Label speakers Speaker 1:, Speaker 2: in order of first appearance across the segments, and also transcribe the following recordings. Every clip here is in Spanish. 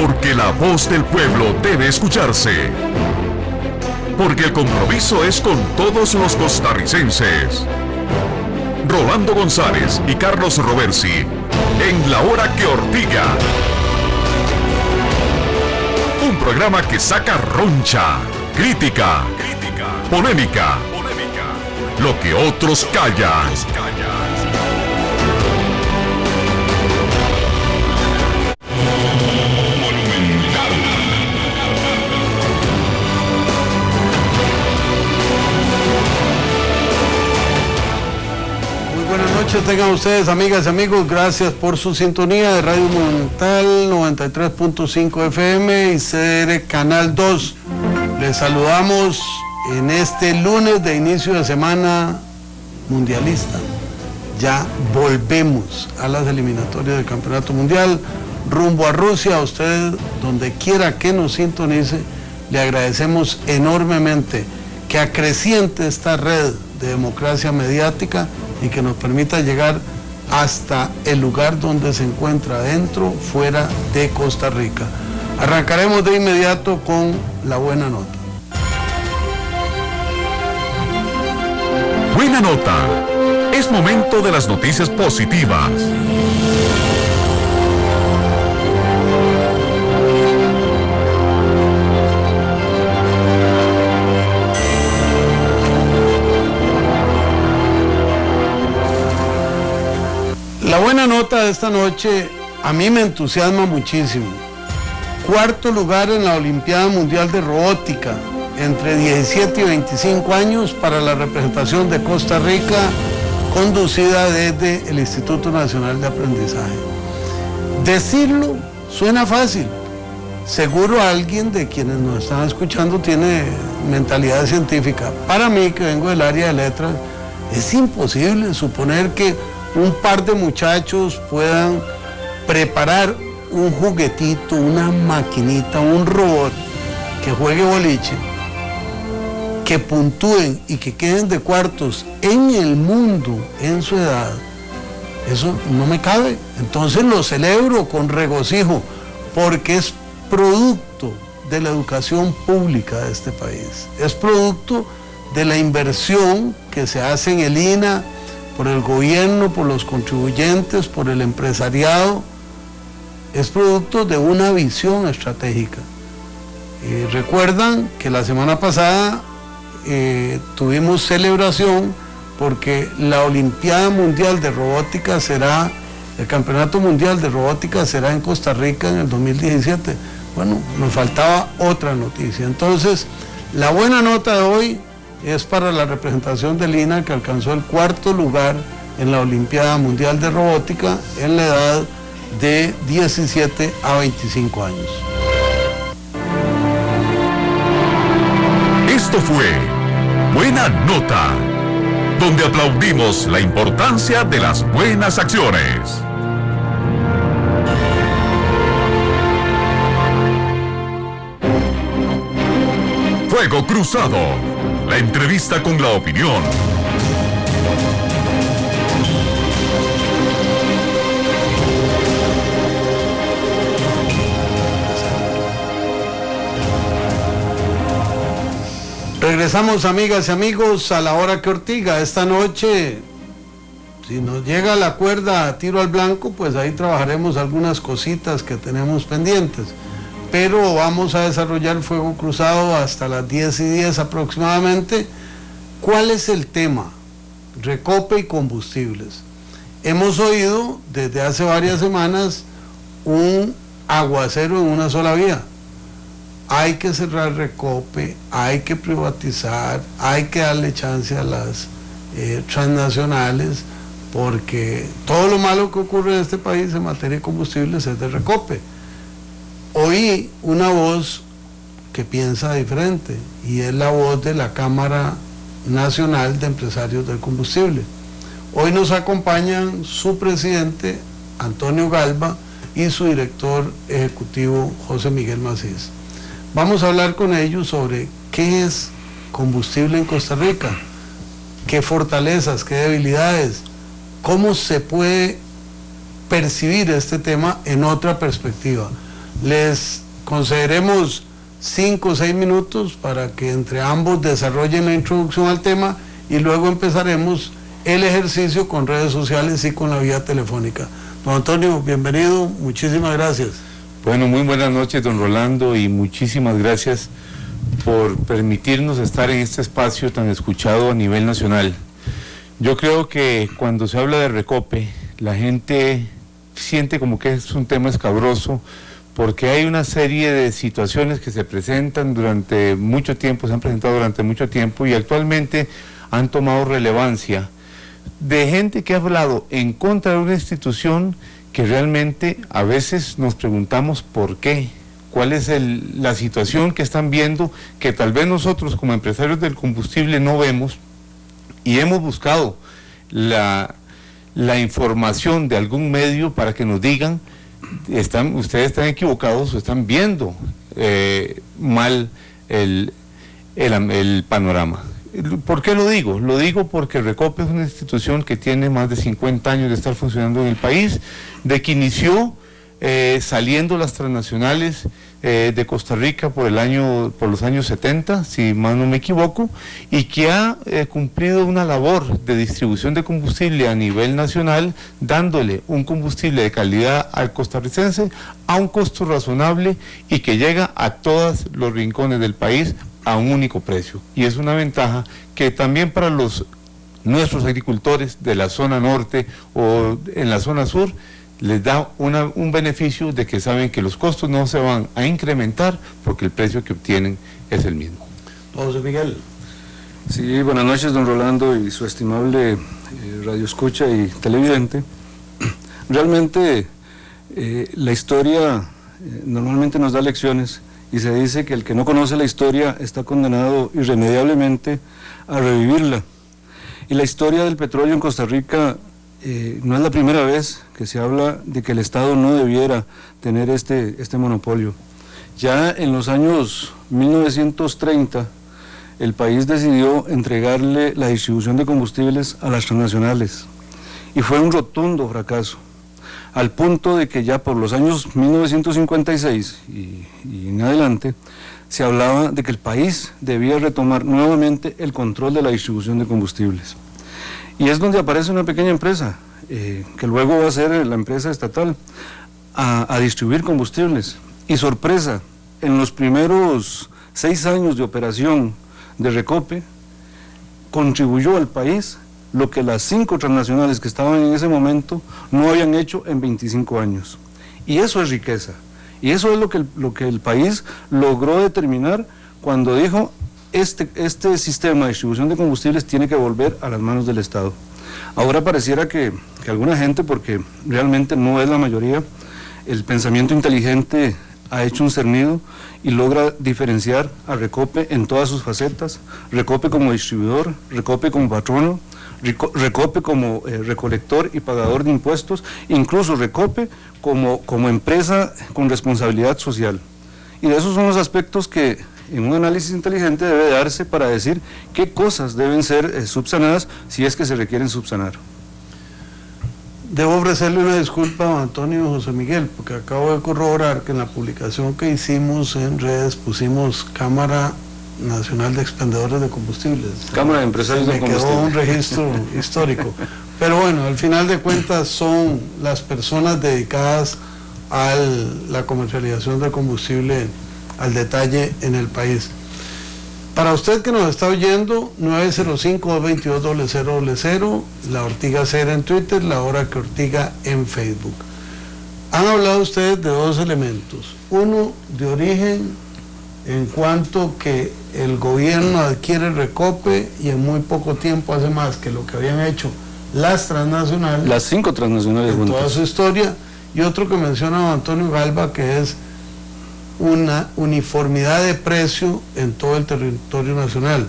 Speaker 1: Porque la voz del pueblo debe escucharse. Porque el compromiso es con todos los costarricenses. Rolando González y Carlos Roversi, en La Hora que Ortiga. Un programa que saca roncha, crítica, polémica, lo que otros callan.
Speaker 2: Buenas noches tengan ustedes, amigas y amigos, gracias por su sintonía de Radio Monumental 93.5 FM y CDR Canal 2. Les saludamos en este lunes de inicio de semana mundialista. Ya volvemos a las eliminatorias del Campeonato Mundial, rumbo a Rusia. A usted, donde quiera que nos sintonice, le agradecemos enormemente que acreciente esta red de democracia mediática y que nos permita llegar hasta el lugar donde se encuentra, dentro, fuera de Costa Rica. Arrancaremos de inmediato con la buena nota.
Speaker 1: Buena nota. Es momento de las noticias positivas.
Speaker 2: La buena nota de esta noche a mí me entusiasma muchísimo. Cuarto lugar en la Olimpiada Mundial de Robótica, entre 17 y 25 años para la representación de Costa Rica, conducida desde el Instituto Nacional de Aprendizaje. Decirlo suena fácil. Seguro alguien de quienes nos están escuchando tiene mentalidad científica. Para mí, que vengo del área de letras, es imposible suponer que un par de muchachos puedan preparar un juguetito, una maquinita, un robot que juegue boliche, que puntúen y que queden de cuartos en el mundo en su edad. Eso no me cabe. Entonces lo celebro con regocijo, porque es producto de la educación pública de este país, es producto de la inversión que se hace en el INA, por el gobierno, por los contribuyentes, por el empresariado. Es producto de una visión estratégica. Recuerdan que la semana pasada tuvimos celebración porque la Olimpiada Mundial de Robótica será, el Campeonato Mundial de Robótica será en Costa Rica en el 2017. Bueno, nos faltaba otra noticia. Entonces, la buena nota de hoy es para la representación del INA, que alcanzó el cuarto lugar en la Olimpiada Mundial de Robótica en la edad de 17 a 25 años.
Speaker 1: Esto fue Buena Nota, donde aplaudimos la importancia de las buenas acciones. Fuego Cruzado, la entrevista con la opinión.
Speaker 2: Regresamos, amigas y amigos, a La Hora que Ortiga. Esta noche, si nos llega la cuerda a tiro al blanco, pues ahí trabajaremos algunas cositas que tenemos pendientes. Pero vamos a desarrollar Fuego Cruzado hasta las 10:10 aproximadamente. ¿Cuál es el tema? Recope y combustibles. Hemos oído desde hace varias semanas un aguacero en una sola vía. Hay que cerrar Recope, hay que privatizar, hay que darle chance a las transnacionales, porque todo lo malo que ocurre en este país en materia de combustibles es de Recope. Oí una voz que piensa diferente, y es la voz de la Cámara Nacional de Empresarios del Combustible. Hoy nos acompañan su presidente, Antonio Galva, y su director ejecutivo, José Miguel Macís. Vamos a hablar con ellos sobre qué es combustible en Costa Rica, qué fortalezas, qué debilidades, cómo se puede percibir este tema en otra perspectiva. Les concederemos 5 o 6 minutos para que entre ambos desarrollen la introducción al tema y luego empezaremos el ejercicio con redes sociales y con la vía telefónica. Don Antonio, bienvenido, muchísimas gracias.
Speaker 3: Bueno, muy buenas noches, don Rolando, y muchísimas gracias por permitirnos estar en este espacio tan escuchado a nivel nacional. Yo creo que cuando se habla de Recope, la gente siente como que es un tema escabroso, porque hay una serie de situaciones que se presentan durante mucho tiempo, se han presentado durante mucho tiempo y actualmente han tomado relevancia de gente que ha hablado en contra de una institución que realmente a veces nos preguntamos por qué, cuál es la situación que están viendo, que tal vez nosotros como empresarios del combustible no vemos, y hemos buscado la información de algún medio para que nos digan, ustedes están equivocados o están viendo mal el panorama. ¿Por qué lo digo? Lo digo porque Recope es una institución que tiene más de 50 años de estar funcionando en el país, de que inició saliendo las transnacionales de Costa Rica por los años 70, si mal no me equivoco, y que ha cumplido una labor de distribución de combustible a nivel nacional, dándole un combustible de calidad al costarricense a un costo razonable y que llega a todos los rincones del país a un único precio. Y es una ventaja que también para nuestros agricultores de la zona norte o en la zona sur les da un beneficio de que saben que los costos no se van a incrementar porque el precio que obtienen es el mismo.
Speaker 2: José Miguel.
Speaker 4: Sí, buenas noches, don Rolando y su estimable radioescucha y televidente. Realmente la historia normalmente nos da lecciones y se dice que el que no conoce la historia está condenado irremediablemente a revivirla. Y la historia del petróleo en Costa Rica no es la primera vez que se habla de que el Estado no debiera tener este monopolio. Ya en los años 1930 el país decidió entregarle la distribución de combustibles a las transnacionales y fue un rotundo fracaso, al punto de que ya por los años 1956 y en adelante se hablaba de que el país debía retomar nuevamente el control de la distribución de combustibles. Y es donde aparece una pequeña empresa, que luego va a ser la empresa estatal, a distribuir combustibles. Y sorpresa, en los primeros 6 años de operación de Recope, contribuyó al país lo que las 5 transnacionales que estaban en ese momento no habían hecho en 25 años. Y eso es riqueza. Y eso es lo que el país logró determinar cuando dijo: este sistema de distribución de combustibles tiene que volver a las manos del Estado. Ahora pareciera que alguna gente, porque realmente no es la mayoría, el pensamiento inteligente ha hecho un cernido y logra diferenciar a Recope en todas sus facetas: Recope como distribuidor, Recope como patrono, Recope como recolector y pagador de impuestos, incluso Recope como empresa con responsabilidad social. Y de esos son los aspectos que en un análisis inteligente debe darse para decir qué cosas deben ser subsanadas si es que se requieren subsanar.
Speaker 2: Debo ofrecerle una disculpa a Antonio y José Miguel, porque acabo de corroborar que en la publicación que hicimos en redes pusimos Cámara Nacional de Expendedores de Combustibles.
Speaker 4: Cámara de Empresarios de Combustibles.
Speaker 2: Quedó un registro histórico. Pero bueno, al final de cuentas son las personas dedicadas a la comercialización de combustible al detalle en el país. Para usted que nos está oyendo, 905-222-0000, La Ortiga Cera en Twitter, La Hora que Ortiga en Facebook. Han hablado ustedes de 2 elementos. Uno, de origen, en cuanto que el gobierno adquiere Recope y en muy poco tiempo hace más que lo que habían hecho las transnacionales.
Speaker 4: Las 5 transnacionales
Speaker 2: en
Speaker 4: juntas.
Speaker 2: toda su historia. Y otro que menciona Antonio Galva, que es una uniformidad de precio en todo el territorio nacional.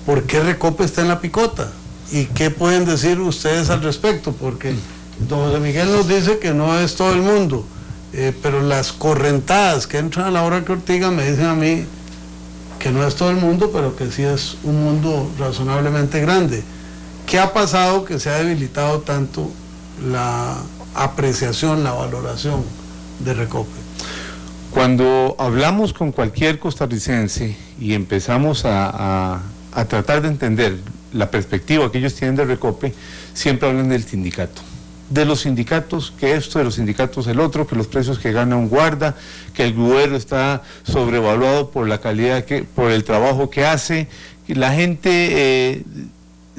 Speaker 2: ¿Por qué Recope está en la picota? ¿Y qué pueden decir ustedes al respecto? Porque don José Miguel nos dice que no es todo el mundo, pero las correntadas que entran a La Hora que Ortiga me dicen a mí que no es todo el mundo, pero que sí es un mundo razonablemente grande. ¿Qué ha pasado que se ha debilitado tanto la apreciación, la valoración de Recope?
Speaker 3: Cuando hablamos con cualquier costarricense y empezamos a tratar de entender la perspectiva que ellos tienen de Recope, siempre hablan del sindicato. De los sindicatos, que esto, de los sindicatos el otro, que los precios que gana un guarda, que el gruero está sobrevaluado por la calidad, por el trabajo que hace. Y la gente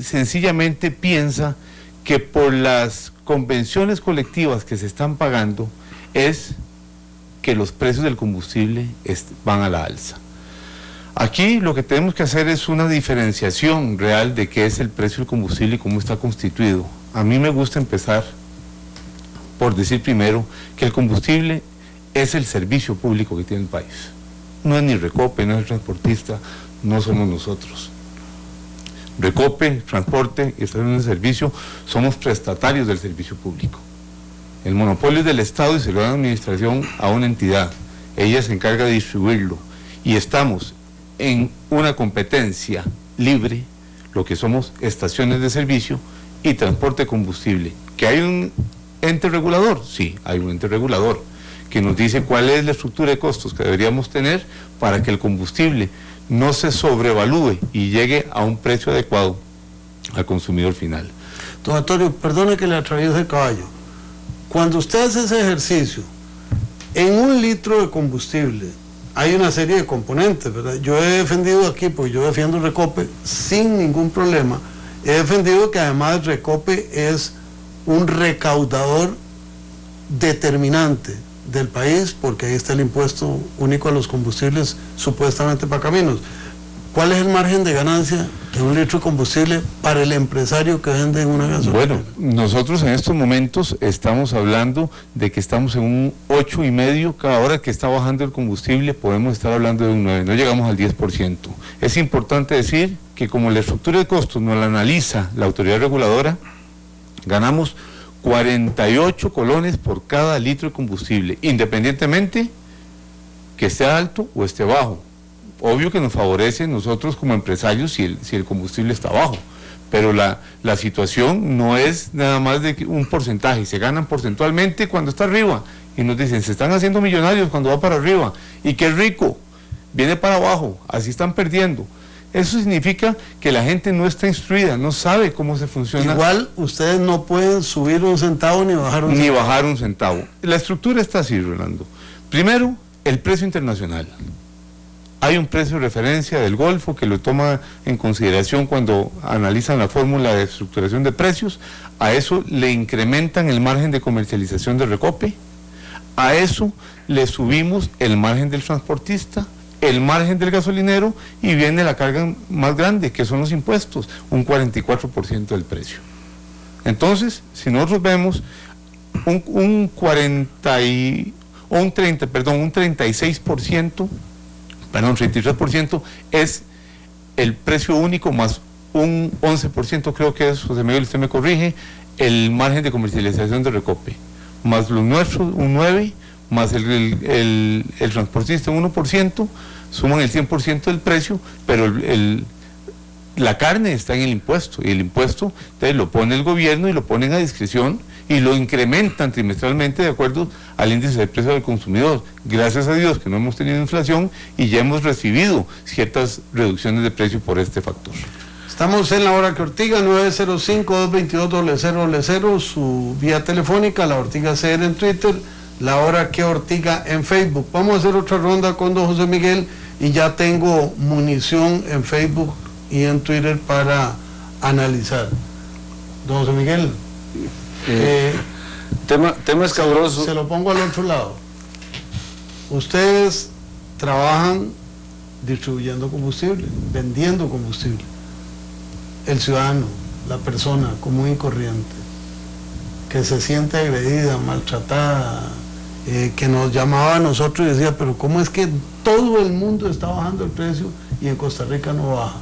Speaker 3: sencillamente piensa que por las convenciones colectivas que se están pagando es que los precios del combustible van a la alza. Aquí lo que tenemos que hacer es una diferenciación real de qué es el precio del combustible y cómo está constituido. A mí me gusta empezar por decir primero que el combustible es el servicio público que tiene el país. No es ni Recope, no es el transportista, no somos nosotros. Recope, transporte y estación de servicio, somos prestatarios del servicio público. El monopolio es del Estado y se lo da la administración a una entidad. Ella se encarga de distribuirlo. Y estamos en una competencia libre, lo que somos estaciones de servicio y transporte de combustible. ¿Que hay un ente regulador? Sí, hay un ente regulador que nos dice cuál es la estructura de costos que deberíamos tener para que el combustible no se sobrevalúe y llegue a un precio adecuado al consumidor final.
Speaker 2: Don Antonio, perdone que le atraviese el caballo. Cuando usted hace ese ejercicio, en 1 litro de combustible hay una serie de componentes, ¿verdad? Yo he defendido aquí, porque yo defiendo Recope sin ningún problema, he defendido que además Recope es un recaudador determinante del país, porque ahí está el impuesto único a los combustibles supuestamente para caminos. ¿Cuál es el margen de ganancia de 1 litro de combustible para el empresario que vende una gasolina?
Speaker 3: Bueno, nosotros en estos momentos estamos hablando de que estamos en un 8,5, cada hora que está bajando el combustible podemos estar hablando de un 9, no llegamos al 10%. Es importante decir que como la estructura de costos nos la analiza la autoridad reguladora, ganamos 48 colones por cada litro de combustible, independientemente que esté alto o esté bajo. Obvio que nos favorece nosotros como empresarios si el combustible está bajo, pero la situación no es nada más de un porcentaje, se ganan porcentualmente cuando está arriba, y nos dicen, se están haciendo millonarios cuando va para arriba, y qué rico, viene para abajo, así están perdiendo. Eso significa que la gente no está instruida, no sabe cómo se funciona.
Speaker 2: Igual ustedes no pueden subir 1 centavo ni bajar un centavo.
Speaker 3: Ni bajar un centavo. La estructura está así, Rolando. Primero, el precio internacional. Hay un precio de referencia del Golfo que lo toma en consideración cuando analizan la fórmula de estructuración de precios. A eso le incrementan el margen de comercialización de Recope. A eso le subimos el margen del transportista, el margen del gasolinero, y viene la carga más grande, que son los impuestos, un 44% del precio. Entonces, si nosotros vemos un 33% es el precio único más un 11%, creo que es, José Miguel, usted me corrige, el margen de comercialización de Recope, más los nuestros, un 9%, más el transportista, un 1%, suman el 100% del precio, pero la carne está en el impuesto, y el impuesto entonces lo pone el gobierno y lo ponen a discreción y lo incrementan trimestralmente de acuerdo al índice de precio del consumidor. Gracias a Dios que no hemos tenido inflación y ya hemos recibido ciertas reducciones de precio por este factor.
Speaker 2: Estamos en La Hora que Ortiga, 905-222-0000, su vía telefónica, La Ortiga CR en Twitter, La Hora que Ortiga en Facebook. Vamos a hacer otra ronda con don José Miguel y ya tengo munición en Facebook y en Twitter para analizar. Don José Miguel,
Speaker 4: tema escabroso.
Speaker 2: Se lo pongo al otro lado. Ustedes trabajan distribuyendo combustible, vendiendo combustible. El ciudadano, la persona común y corriente, que se siente agredida, maltratada, que nos llamaba a nosotros y decía, pero ¿cómo es que todo el mundo está bajando el precio y en Costa Rica no baja?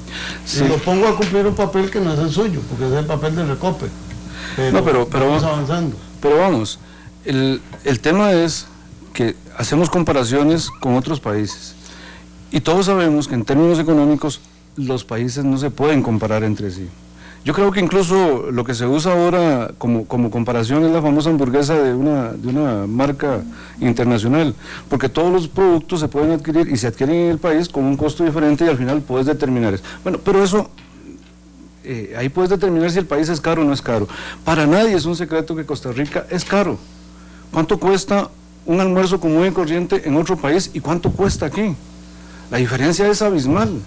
Speaker 2: Sí. Y lo pongo a cumplir un papel que no es el suyo, porque es el papel de Recope. Pero vamos avanzando.
Speaker 4: Pero vamos, el tema es que hacemos comparaciones con otros países y todos sabemos que en términos económicos los países no se pueden comparar entre sí. Yo creo que incluso lo que se usa ahora como comparación es la famosa hamburguesa de una marca internacional, porque todos los productos se pueden adquirir y se adquieren en el país con un costo diferente y al final puedes determinar eso. Bueno, pero eso, ahí puedes determinar si el país es caro o no es caro. Para nadie es un secreto que Costa Rica es caro. ¿Cuánto cuesta un almuerzo común y corriente en otro país y cuánto cuesta aquí? La diferencia es abismal.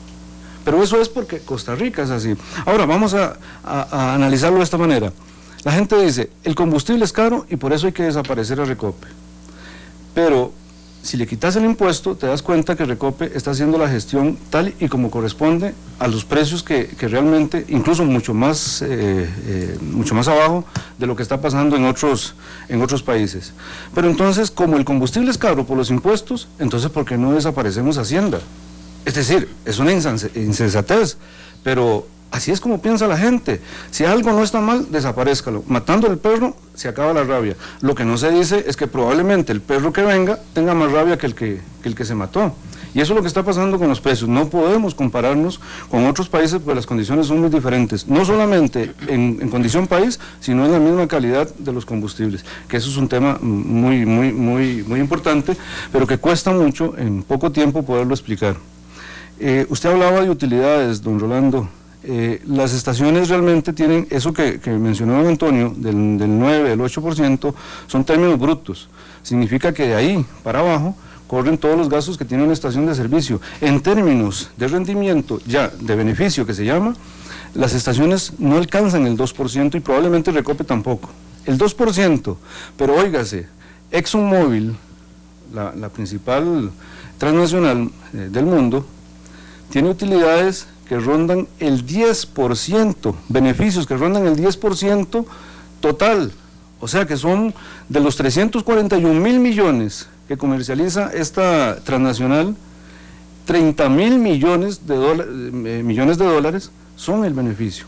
Speaker 4: Pero eso es porque Costa Rica es así. Ahora, vamos a analizarlo de esta manera. La gente dice, el combustible es caro y por eso hay que desaparecer a Recope. Pero, si le quitas el impuesto, te das cuenta que Recope está haciendo la gestión tal y como corresponde a los precios que realmente, incluso mucho más abajo de lo que está pasando en otros países. Pero entonces, como el combustible es caro por los impuestos, entonces, ¿por qué no desaparecemos Hacienda? Es decir, es una insensatez, pero así es como piensa la gente. Si algo no está mal, desaparézcalo. Matando al perro, se acaba la rabia. Lo que no se dice es que probablemente el perro que venga tenga más rabia que el que se mató. Y eso es lo que está pasando con los precios. No podemos compararnos con otros países porque las condiciones son muy diferentes. No solamente en condición país, sino en la misma calidad de los combustibles. Que eso es un tema muy importante, pero que cuesta mucho en poco tiempo poderlo explicar. Usted hablaba de utilidades, don Rolando. Las estaciones realmente tienen eso que mencionó don Antonio, del 9, del 8%, son términos brutos. Significa que de ahí para abajo corren todos los gastos que tiene una estación de servicio. En términos de rendimiento, ya de beneficio que se llama, las estaciones no alcanzan el 2% y probablemente Recope tampoco. El 2%, pero óigase, ExxonMobil, la principal transnacional del mundo, tiene utilidades que rondan el 10%, beneficios que rondan el 10% total, o sea que son de los 341.000 millones que comercializa esta transnacional, 30.000 millones de dólares son el beneficio.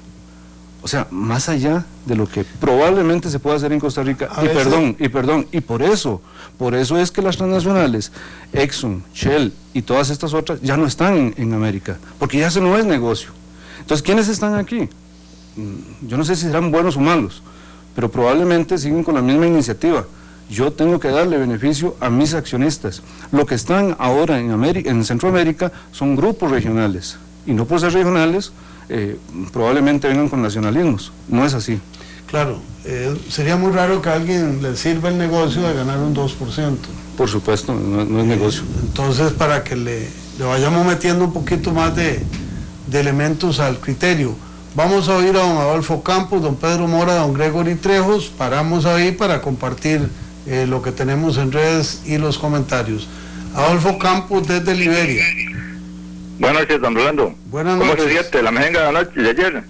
Speaker 4: O sea, más allá de lo que probablemente se pueda hacer en Costa Rica. Y por eso es que las transnacionales, Exxon, Shell y todas estas otras ya no están en América, porque ya ese no es negocio. Entonces, ¿quiénes están aquí? Yo no sé si serán buenos o malos, pero probablemente siguen con la misma iniciativa. Yo tengo que darle beneficio a mis accionistas. Lo que están ahora en Centroamérica son grupos regionales, y no por ser regionales, probablemente vengan con nacionalismos. No es así.
Speaker 2: Claro, sería muy raro que a alguien le sirva el negocio de ganar un 2%.
Speaker 4: Por supuesto, no es negocio.
Speaker 2: Entonces, para que le vayamos metiendo un poquito más de elementos al criterio, vamos a oír a don Adolfo Campos, don Pedro Mora, don Gregory Trejos. Paramos ahí para compartir lo que tenemos en redes y los comentarios. Adolfo Campos desde Liberia.
Speaker 5: Buenas noches, don Rolando.
Speaker 2: Buenas noches.
Speaker 5: ¿Cómo se siente la mejenga de anoche, de ayer?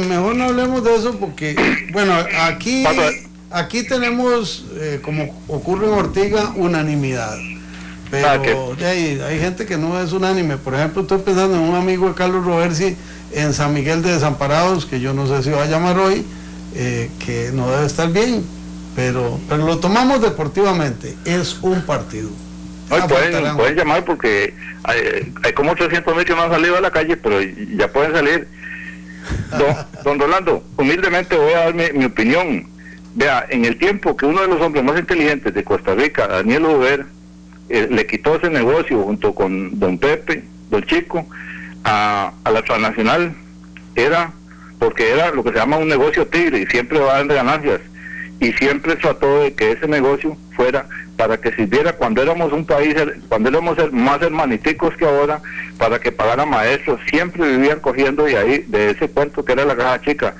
Speaker 2: Mejor no hablemos de eso porque, bueno, aquí tenemos, como ocurre en Ortiga, unanimidad. Pero hay gente que no es unánime. Por ejemplo, estoy pensando en un amigo de Carlos Roversi en San Miguel de Desamparados, que yo no sé si va a llamar hoy, que no debe estar bien, pero lo tomamos deportivamente. Es un partido.
Speaker 5: No, pueden llamar porque hay como 800.000 que no han salido a la calle, pero ya pueden salir. Don Rolando, humildemente voy a dar mi opinión. Vea, en el tiempo que uno de los hombres más inteligentes de Costa Rica, Daniel Uber, le quitó ese negocio junto con don Pepe, don Chico, a la transnacional, porque era lo que se llama un negocio tigre y siempre va a dar ganancias, y siempre trató de que ese negocio fuera para que sirviera cuando éramos un país, cuando éramos más hermaniticos que ahora, para que pagara maestros. Siempre vivían cogiendo de ese cuento que era la caja chica,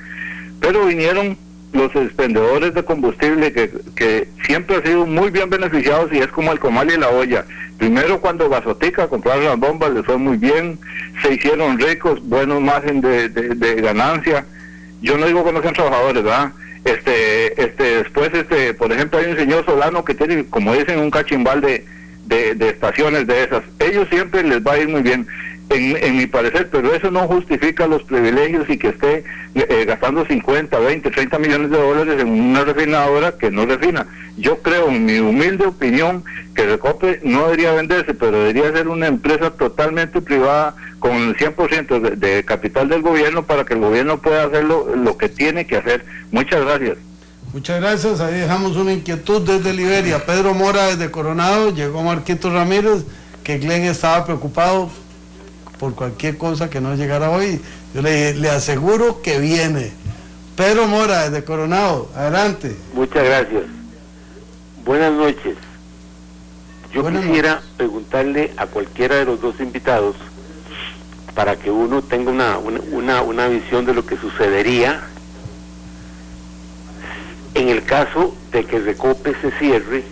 Speaker 5: pero vinieron los expendedores de combustible que siempre han sido muy bien beneficiados, y es como el comal y la olla. Primero, cuando Gasotica compraron las bombas, les fue muy bien, se hicieron ricos, buenos margen de ganancia. Yo no digo que no sean trabajadores, ¿verdad? Después, por ejemplo, hay un señor Solano que tiene, como dicen, un cachimbal de estaciones de esas. Ellos siempre les va a ir muy bien. en mi parecer, pero eso no justifica los privilegios y que esté gastando 50, 20, 30 millones de dólares en una refinadora que no refina. Yo creo, en mi humilde opinión, que Recope no debería venderse, pero debería ser una empresa totalmente privada con el 100% de capital del gobierno para que el gobierno pueda hacer lo que tiene que hacer. Muchas gracias.
Speaker 2: Muchas gracias, ahí dejamos una inquietud desde Liberia. Pedro Mora desde Coronado, llegó Marquito Ramírez, que Glenn estaba preocupado por cualquier cosa que no llegara hoy. Yo le aseguro que viene. Pedro Mora desde Coronado, adelante.
Speaker 6: Muchas gracias. Buenas noches. Yo quisiera preguntarle a cualquiera de los dos invitados, para que uno tenga una visión de lo que sucedería en el caso de que Recope se cierre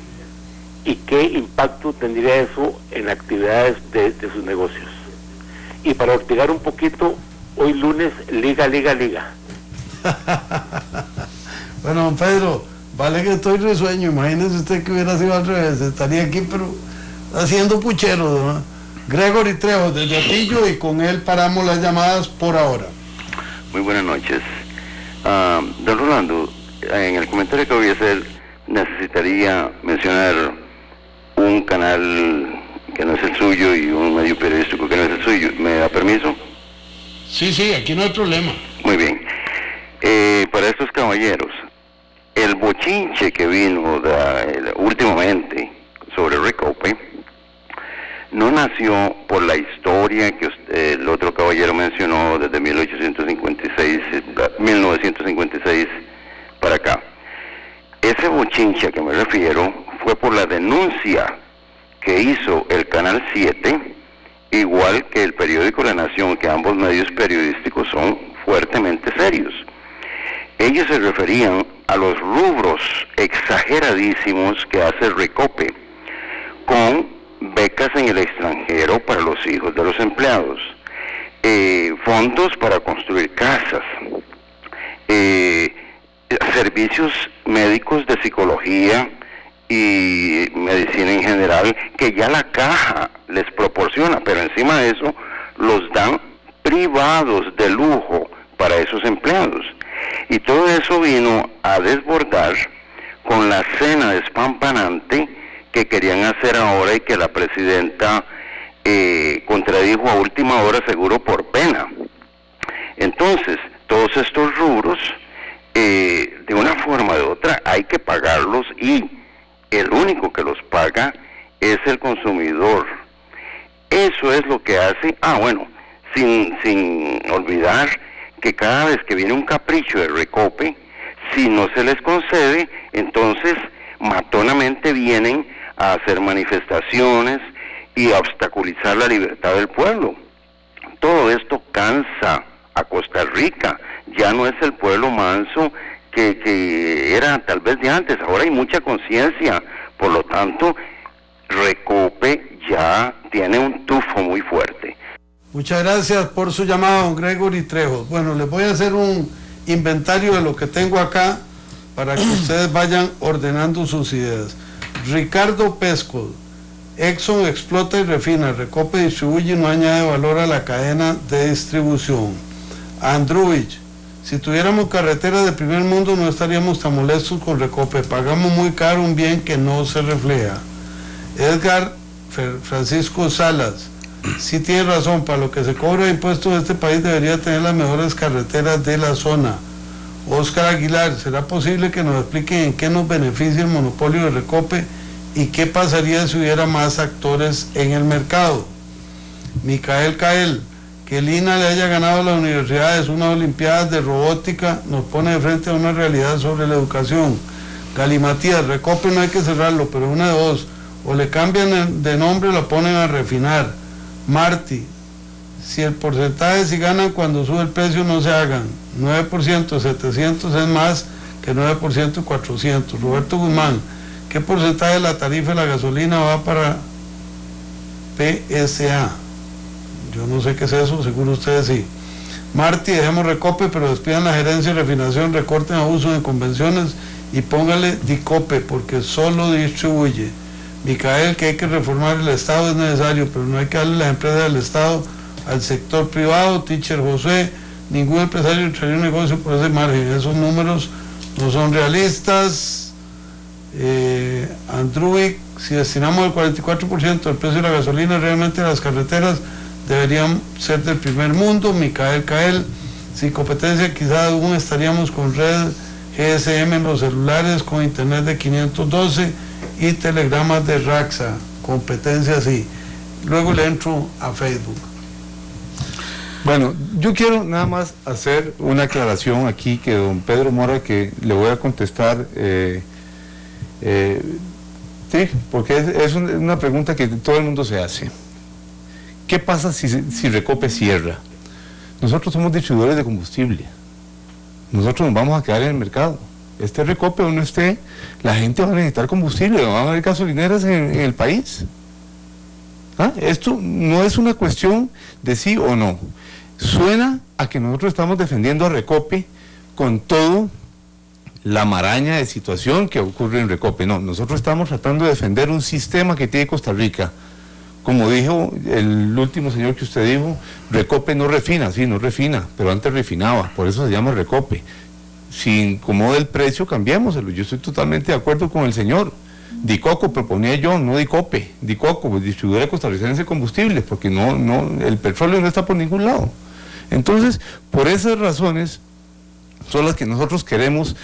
Speaker 6: y qué impacto tendría eso en actividades de sus negocios. Y para ortigar un poquito, hoy lunes, liga.
Speaker 2: Bueno, don Pedro, vale que estoy risueño, imagínese usted que hubiera sido al revés, estaría aquí pero haciendo puchero, ¿no? Gregory Trejo desde Atillo, y con él paramos las llamadas por ahora.
Speaker 7: Muy buenas noches. Don Rolando, en el comentario que voy a hacer necesitaría mencionar un canal que no es el suyo y un medio periodístico que no es el suyo. ¿Me da permiso?
Speaker 2: Sí, aquí no hay problema.
Speaker 7: Muy bien. Para estos caballeros, el bochinche que vino últimamente sobre Recope no nació por la historia que el otro caballero mencionó desde 1956 para acá. Ese bochinche a que me refiero fue por la denuncia que hizo el Canal 7, igual que el periódico La Nación, que ambos medios periodísticos son fuertemente serios. Ellos se referían a los rubros exageradísimos que hace Recope, con becas en el extranjero para los hijos de los empleados, fondos para construir casas, servicios médicos de psicología y medicina en general, que ya la caja les proporciona, pero encima de eso los dan privados de lujo para esos empleados. Y todo eso vino a desbordar con la cena despampanante que querían hacer ahora y que la presidenta contradijo a última hora, seguro por pena. Entonces, todos estos rubros, de una forma o de otra, hay que pagarlos, y el único que los paga es el consumidor. Eso es lo que hace, sin olvidar que cada vez que viene un capricho de Recope, si no se les concede, entonces matonamente vienen a hacer manifestaciones y a obstaculizar la libertad del pueblo. Todo esto cansa a Costa Rica. Ya no es el pueblo manso que era tal vez de antes. Ahora hay mucha conciencia. Por lo tanto, Recope ya tiene un tufo muy fuerte.
Speaker 2: Muchas gracias por su llamada, don Gregory Trejo. Bueno, les voy a hacer un inventario de lo que tengo acá para que ustedes vayan ordenando sus ideas. Ricardo Pesco: Exxon explota y refina, Recope distribuye y no añade valor a la cadena de distribución. Andruvich: si tuviéramos carreteras de primer mundo no estaríamos tan molestos con Recope, pagamos muy caro un bien que no se refleja. Edgar Francisco Salas: sí tiene razón, para lo que se cobra de impuestos de este país debería tener las mejores carreteras de la zona. Oscar Aguilar: ¿será posible que nos expliquen en qué nos beneficia el monopolio de Recope y qué pasaría si hubiera más actores en el mercado? Micael Cael: que el INA le haya ganado a las universidades unas olimpiadas de robótica nos pone de frente a una realidad sobre la educación. Galimatías: Recope no hay que cerrarlo, pero una de dos, o le cambian de nombre o la ponen a refinar. Martí: si el porcentaje si ganan cuando sube el precio no se hagan, 9% 700 es más que 9% 400. Roberto Guzmán: ¿qué porcentaje de la tarifa de la gasolina va para PSA? Yo no sé qué es eso, seguro ustedes sí. Martí: dejemos Recope, pero despidan la gerencia de refinación, recorten abusos en convenciones y póngale Dicope, porque solo distribuye. Micael: que hay que reformar el Estado es necesario, pero no hay que darle las empresas del Estado al sector privado. Teacher José, ningún empresario traería un negocio por ese margen, esos números no son realistas. Andruic, si destinamos el 44% del precio de la gasolina, realmente las carreteras deberían ser del primer mundo. Micael Cael, sin competencia quizás aún estaríamos con red GSM en los celulares, con internet de 512 y telegramas de Raxa, competencia sí. Luego le entro a Facebook.
Speaker 3: Bueno, yo quiero nada más hacer una aclaración aquí que don Pedro Mora, que le voy a contestar, sí, porque es una pregunta que todo el mundo se hace. ¿Qué pasa si Recope cierra? Nosotros somos distribuidores de combustible. Nosotros nos vamos a quedar en el mercado. Esté Recope o no esté, la gente va a necesitar combustible, van a haber gasolineras en el país. Esto no es una cuestión de sí o no. Suena a que nosotros estamos defendiendo a Recope con todo la maraña de situación que ocurre en Recope. No, nosotros estamos tratando de defender un sistema que tiene Costa Rica. Como dijo el último señor que usted dijo, Recope no refina, sí, no refina, pero antes refinaba, por eso se llama Recope. Si incomoda el precio, cambiémoselo. Yo estoy totalmente de acuerdo con el señor. Dicoco proponía yo, no Dicope. Dicoco, pues, distribuidora costarricense de combustibles, porque el petróleo no está por ningún lado. Entonces, por esas razones son las que nosotros queremos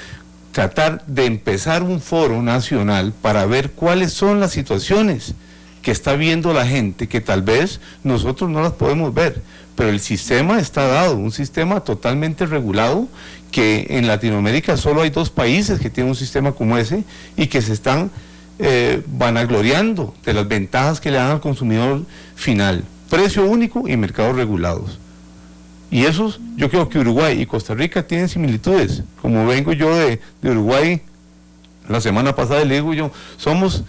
Speaker 3: tratar de empezar un foro nacional para ver cuáles son las situaciones que está viendo la gente, que tal vez nosotros no las podemos ver, pero el sistema está dado, un sistema totalmente regulado, que en Latinoamérica solo hay 2 países que tienen un sistema como ese y que se están vanagloriando de las ventajas que le dan al consumidor final, precio único y mercados regulados. Y esos, yo creo que Uruguay y Costa Rica tienen similitudes. Como vengo yo de Uruguay, la semana pasada le digo yo, somos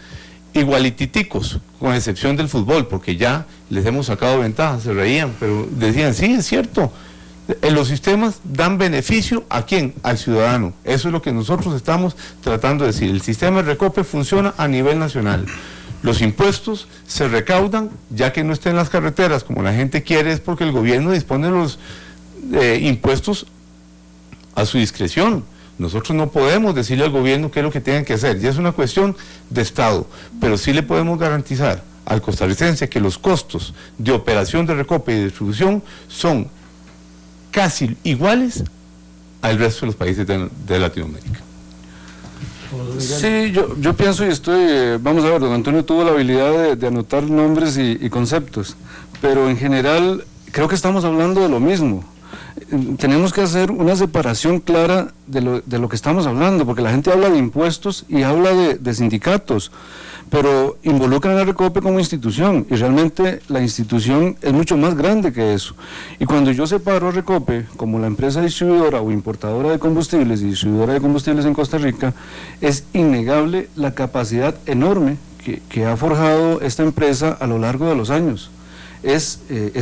Speaker 3: igualititicos, con excepción del fútbol, porque ya les hemos sacado ventaja, se reían, pero decían, sí, es cierto, los sistemas dan beneficio ¿a quién? Al ciudadano. Eso es lo que nosotros estamos tratando de decir. El sistema de Recope funciona a nivel nacional. Los impuestos se recaudan, ya que no estén en las carreteras como la gente quiere, es porque el gobierno dispone de los impuestos a su discreción. Nosotros no podemos decirle al gobierno qué es lo que tienen que hacer, ya es una cuestión de Estado, pero sí le podemos garantizar al costarricense que los costos de operación de Recope y de distribución son casi iguales al resto de los países de Latinoamérica.
Speaker 4: Sí, yo pienso y estoy, vamos a ver, don Antonio tuvo la habilidad de anotar nombres y conceptos, pero en general creo que estamos hablando de lo mismo. Tenemos que hacer una separación clara de lo que estamos hablando, porque la gente habla de impuestos y habla de sindicatos, pero involucran a Recope como institución, y realmente la institución es mucho más grande que eso. Y cuando yo separo a Recope como la empresa distribuidora o importadora de combustibles y distribuidora de combustibles en Costa Rica, es innegable la capacidad enorme que ha forjado esta empresa a lo largo de los años. Es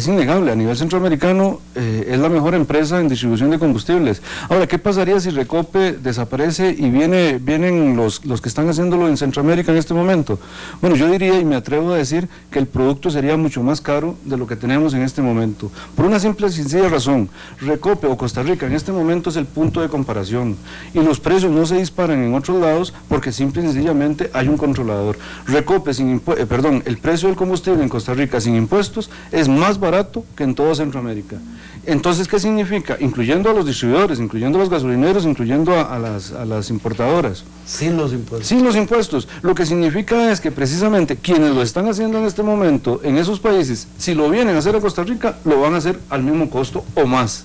Speaker 4: innegable, a nivel centroamericano es la mejor empresa en distribución de combustibles. Ahora, ¿qué pasaría si Recope desaparece y vienen los que están haciéndolo en Centroamérica en este momento? Bueno, yo diría y me atrevo a decir que el producto sería mucho más caro de lo que tenemos en este momento, por una simple y sencilla razón. Recope o Costa Rica en este momento es el punto de comparación y los precios no se disparan en otros lados porque simple y sencillamente hay un controlador. Recope el precio del combustible en Costa Rica sin impuestos es más barato que en toda Centroamérica. Entonces, ¿qué significa? Incluyendo a los distribuidores, incluyendo a los gasolineros, incluyendo a las importadoras.
Speaker 2: Sin los impuestos.
Speaker 4: Sin los impuestos. Lo que significa es que precisamente quienes lo están haciendo en este momento en esos países, si lo vienen a hacer a Costa Rica, lo van a hacer al mismo costo o más.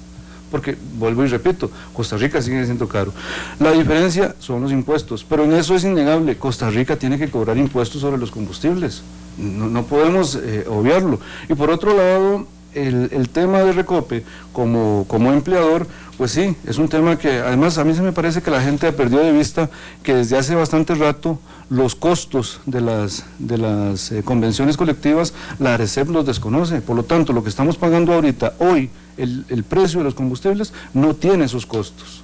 Speaker 4: Porque, vuelvo y repito, Costa Rica sigue siendo caro. La diferencia son los impuestos, pero en eso es innegable. Costa Rica tiene que cobrar impuestos sobre los combustibles. No podemos obviarlo. Y por otro lado, el tema de Recope como empleador, pues sí, es un tema que además a mí se me parece que la gente ha perdido de vista que desde hace bastante rato los costos de las convenciones colectivas, la ARECEP los desconoce. Por lo tanto, lo que estamos pagando ahorita, hoy, el precio de los combustibles no tiene esos costos.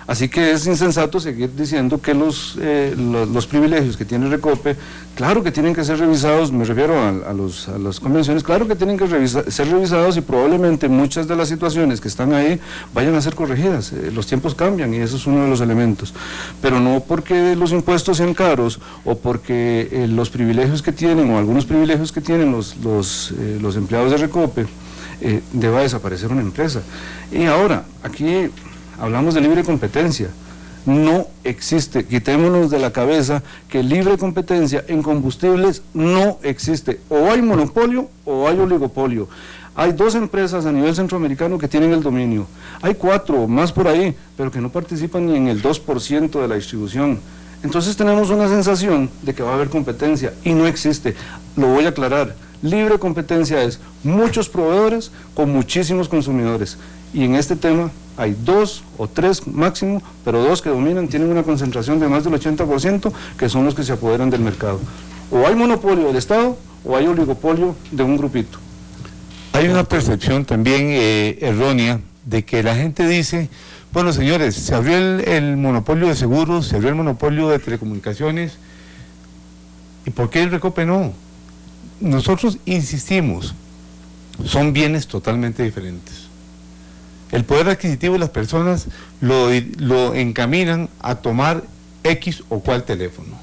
Speaker 4: Así que es insensato seguir diciendo que los privilegios que tiene Recope, claro que tienen que ser revisados, me refiero a las convenciones, claro que tienen que ser revisados y probablemente muchas de las situaciones que están ahí vayan a ser corregidas. Los tiempos cambian y eso es uno de los elementos. Pero no porque los impuestos sean caros o porque los privilegios que tienen o algunos privilegios que tienen los empleados de Recope deba desaparecer una empresa. Y ahora, aquí hablamos de libre competencia. No existe, quitémonos de la cabeza que libre competencia en combustibles no existe. O hay monopolio o hay oligopolio. Hay 2 empresas a nivel centroamericano que tienen el dominio. Hay 4 o más por ahí, pero que no participan ni en el 2% de la distribución. Entonces tenemos una sensación de que va a haber competencia y no existe. Lo voy a aclarar. Libre competencia es muchos proveedores con muchísimos consumidores. Y en este tema hay 2 o 3 máximo, pero 2 que dominan, tienen una concentración de más del 80%, que son los que se apoderan del mercado. O hay monopolio del Estado o hay oligopolio de un grupito.
Speaker 3: Hay una percepción también errónea de que la gente dice, bueno señores, se abrió el monopolio de seguros, se abrió el monopolio de telecomunicaciones, ¿y por qué el Recope no? Nosotros insistimos, son bienes totalmente diferentes. El poder adquisitivo de las personas lo encaminan a tomar X o cual teléfono,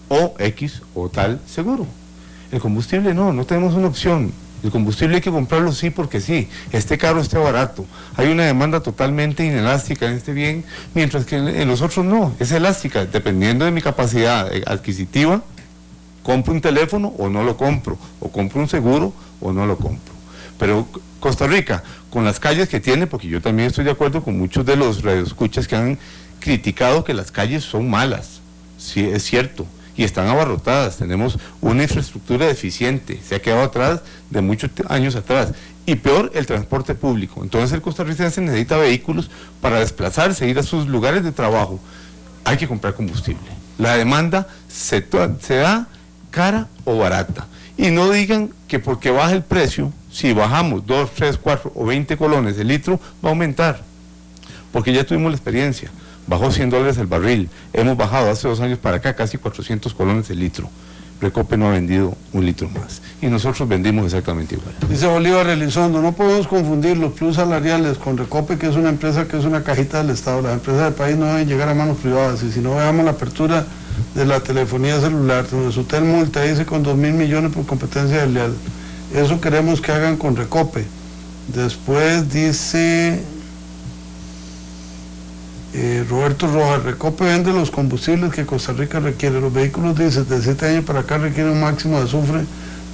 Speaker 3: o X o tal seguro. El combustible no tenemos una opción. El combustible hay que comprarlo sí porque sí, esté caro, esté barato. Hay una demanda totalmente inelástica en este bien, mientras que en los otros no, es elástica, dependiendo de mi capacidad adquisitiva, compro un teléfono o no lo compro, o compro un seguro o no lo compro. Pero Costa Rica, con las calles que tiene, porque yo también estoy de acuerdo con muchos de los radioescuchas que han criticado que las calles son malas, sí, es cierto, y están abarrotadas, tenemos una infraestructura deficiente, se ha quedado atrás de muchos años atrás, y peor, el transporte público. Entonces el costarricense necesita vehículos para desplazarse, ir a sus lugares de trabajo. Hay que comprar combustible. La demanda se da cara o barata. Y no digan que porque baja el precio, si bajamos 2, 3, 4 o 20 colones el litro, va a aumentar. Porque ya tuvimos la experiencia. Bajó $100 el barril. Hemos bajado hace 2 años para acá casi 400 colones el litro. Recope no ha vendido un litro más. Y nosotros vendimos exactamente igual.
Speaker 2: Dice Bolívar Elizondo, no podemos confundir los plus salariales con Recope, que es una empresa que es una cajita del Estado. Las empresas del país no deben llegar a manos privadas. Y si no, veamos la apertura de la telefonía celular, donde Sutel multa dice con 2.000 millones por competencia desleal. Eso queremos que hagan con Recope. Después dice Roberto Rojas, Recope vende los combustibles que Costa Rica requiere. Los vehículos de 17 años para acá requieren un máximo de azufre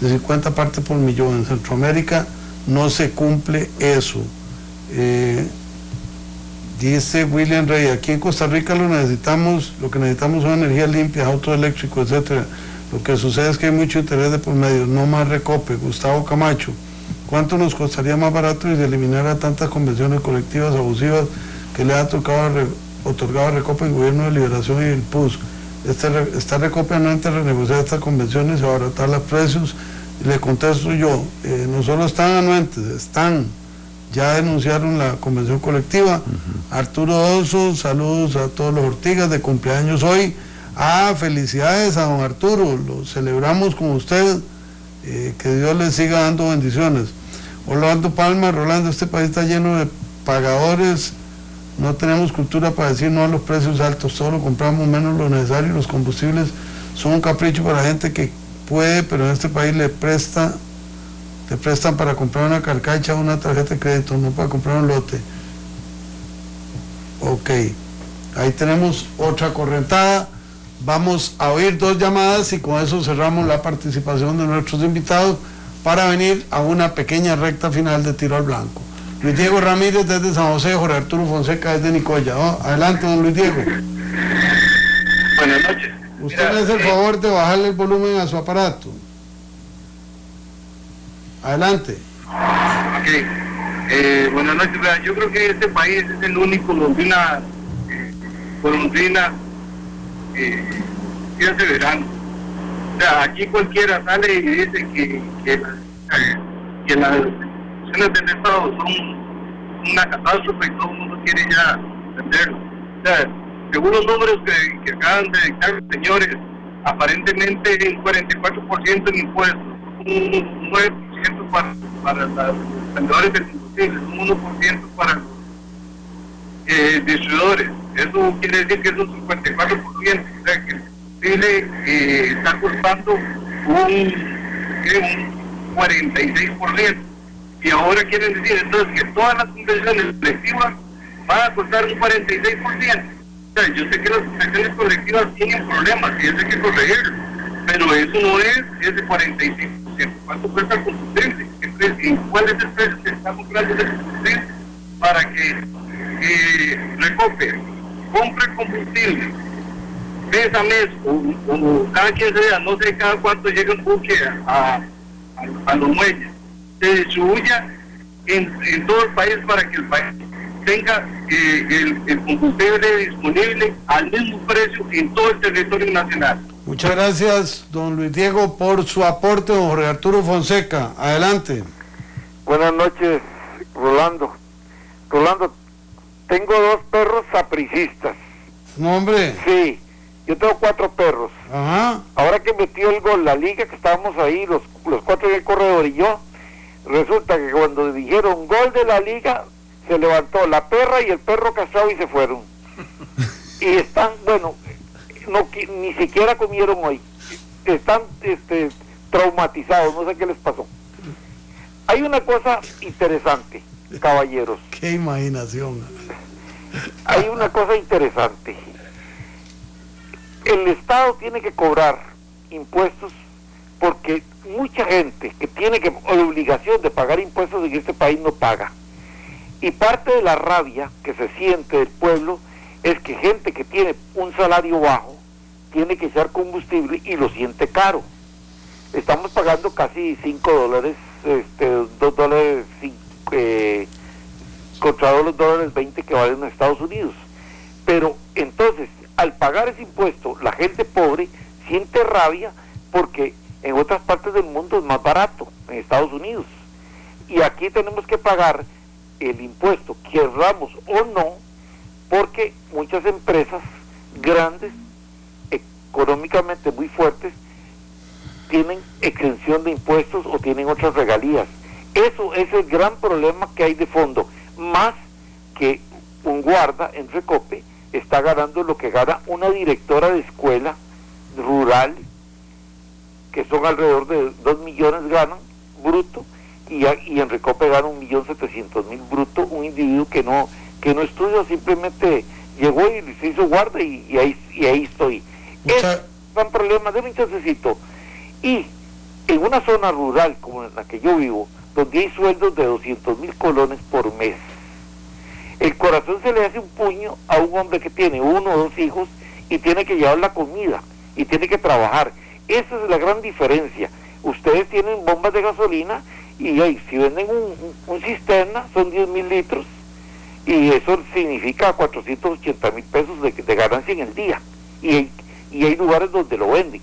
Speaker 2: de 50 partes por millón. En Centroamérica no se cumple eso. Dice William Rey, aquí en Costa Rica lo que necesitamos son energías limpias, autos eléctricos, etcétera. Lo que sucede es que hay mucho interés de por medio, no más Recope. Gustavo Camacho, ¿cuánto nos costaría más barato si se eliminara tantas convenciones colectivas abusivas que le ha otorgado a Recope el Gobierno de Liberación y el PUS? Está Recope anuente a renegociar estas convenciones y abaratar los precios. Y le contesto yo, no solo están anuentes, ya denunciaron la convención colectiva. Arturo Oso, saludos a todos los Ortigas de cumpleaños hoy. Felicidades a don Arturo, lo celebramos con usted, que Dios le siga dando bendiciones. Orlando Palma, Rolando, este país está lleno de pagadores, no tenemos cultura para decir no a los precios altos, solo compramos menos lo necesario, los combustibles son un capricho para la gente que puede, pero en este país te prestan para comprar una carcacha o una tarjeta de crédito, no para comprar un lote. Ok, ahí tenemos otra correntada. Vamos a oír 2 llamadas y con eso cerramos la participación de nuestros invitados para venir a una pequeña recta final de Tiro al Blanco. Luis Diego Ramírez desde San José, Jorge Arturo Fonseca desde Nicoya. Adelante, don Luis Diego.
Speaker 5: Buenas noches.
Speaker 2: Usted me hace el favor de bajarle el volumen a su aparato. Adelante.
Speaker 5: Ok. Buenas noches. Yo creo que este país es el único donde una golondrina se hace verano. O sea, aquí cualquiera sale y dice que las elecciones del Estado son una catástrofe y todo el mundo quiere ya venderlo.
Speaker 8: O sea, según los números que acaban de dictar los señores, aparentemente un 44% en impuestos, un 9% para los vendedores de combustibles, un 1% para los distribuidores. Eso quiere decir que es un 54%, o sea que el combustible está costando un 46%. Y ahora quieren decir entonces que todas las convenciones colectivas van a costar un 46%. O sea, yo sé que las convenciones colectivas tienen problemas y eso hay que corregirlo, pero eso no es ese 46%. ¿Cuánto cuesta el combustible? ¿Cuál es el precio que está comprando el combustible para que Recope compre combustible mes a mes o cada 15 días, no sé cada cuánto llega un buque a los muelles, se distribuya en todo el país para que el país tenga el combustible disponible al mismo precio en todo el territorio nacional.
Speaker 2: Muchas gracias, don Luis Diego, por su aporte. Don Jorge Arturo Fonseca, adelante.
Speaker 9: Buenas noches, Rolando. Rolando, tengo 2 perros sapricistas.
Speaker 2: ¿No, hombre?
Speaker 9: Sí, yo tengo 4 perros.
Speaker 2: Ajá.
Speaker 9: Ahora que metió el gol la liga, que estábamos ahí, los 4 en el corredor y yo, resulta que cuando dijeron gol de la liga, se levantó la perra y el perro castrado y se fueron. Y están, bueno, ni siquiera comieron hoy. Están traumatizados, no sé qué les pasó. Hay una cosa interesante, caballeros.
Speaker 2: Qué imaginación.
Speaker 9: Hay una cosa interesante. El Estado tiene que cobrar impuestos porque mucha gente que tiene obligación de pagar impuestos en este país no paga. Y parte de la rabia que se siente del pueblo es que gente que tiene un salario bajo tiene que echar combustible y lo siente caro. Estamos pagando casi $5, $2 contra los $2.20 que valen en Estados Unidos. Pero entonces, al pagar ese impuesto, la gente pobre siente rabia porque en otras partes del mundo es más barato, en Estados Unidos. Y aquí tenemos que pagar el impuesto, querramos o no, porque muchas empresas grandes, económicamente muy fuertes, tienen exención de impuestos o tienen otras regalías. Eso es el gran problema que hay de fondo, más que un guarda en Recope está ganando lo que gana una directora de escuela rural, que son alrededor de 2 millones ganan bruto, y en Recope gana 1.700.000 bruto, un individuo que no estudia, simplemente llegó y se hizo guarda y ahí estoy. Es un gran problema, de un chancecito. Y en una zona rural como en la que yo vivo, donde hay sueldos de 200.000 colones por mes, el corazón se le hace un puño a un hombre que tiene 1 o 2 hijos y tiene que llevar la comida y tiene que trabajar. Esa es la gran diferencia. Ustedes tienen bombas de gasolina y si venden un cisterna son 10.000 litros y eso significa 480.000 pesos de ganancia en el día, y hay lugares donde lo venden.